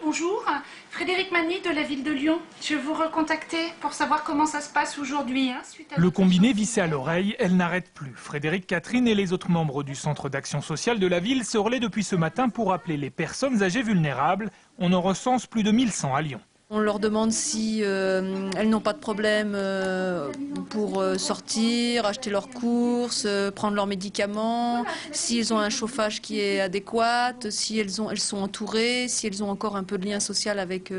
bonjour. Frédéric Magny de la ville de Lyon. Je vous recontactais pour savoir comment ça se passe aujourd'hui. Le combiné vissé à l'oreille, elle n'arrête plus. Frédéric, Catherine et les autres membres du centre d'action sociale de la ville se relaient depuis ce matin pour appeler les personnes âgées vulnérables. On en recense plus de 1100 à Lyon. On leur demande si elles n'ont pas de problème pour sortir, acheter leurs courses, prendre leurs médicaments, si elles ont un chauffage qui est adéquat, si elles sont entourées, si elles ont encore un peu de lien social avec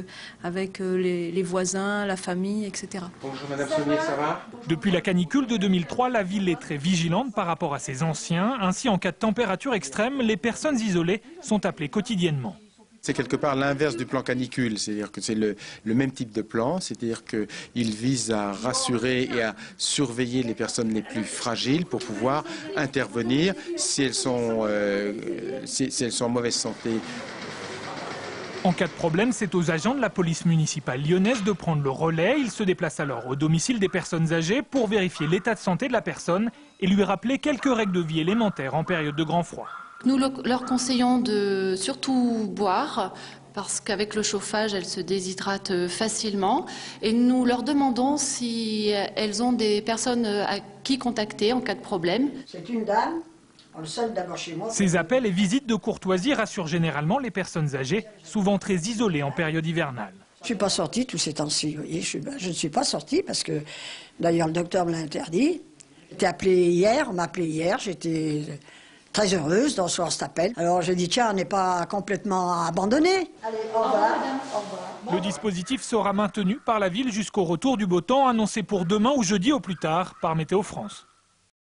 les voisins, la famille, etc. Bonjour Madame Saunier, ça va? Depuis la canicule de 2003, la ville est très vigilante par rapport à ses anciens. Ainsi, en cas de température extrême, les personnes isolées sont appelées quotidiennement. C'est quelque part l'inverse du plan canicule, c'est-à-dire que c'est le même type de plan, c'est-à-dire qu'il vise à rassurer et à surveiller les personnes les plus fragiles pour pouvoir intervenir si elles sont en mauvaise santé. En cas de problème, c'est aux agents de la police municipale lyonnaise de prendre le relais. Ils se déplacent alors au domicile des personnes âgées pour vérifier l'état de santé de la personne et lui rappeler quelques règles de vie élémentaires en période de grand froid. Nous leur conseillons de surtout boire, parce qu'avec le chauffage, elles se déshydratent facilement. Et nous leur demandons si elles ont des personnes à qui contacter en cas de problème. C'est une dame, le seul d'abord chez moi. Ces appels et visites de courtoisie rassurent généralement les personnes âgées, souvent très isolées en période hivernale. Je ne suis pas sortie tous ces temps-ci, vous voyez, je ne suis pas sortie parce que, d'ailleurs, le docteur me l'a interdit. J'ai appelé hier, on m'a appelé hier, j'étais très heureuse d'en recevoir cet appel. Alors j'ai dit, tiens, on n'est pas complètement abandonné. Allez, au revoir. Au revoir. Le dispositif sera maintenu par la ville jusqu'au retour du beau temps, annoncé pour demain ou jeudi au plus tard par Météo France.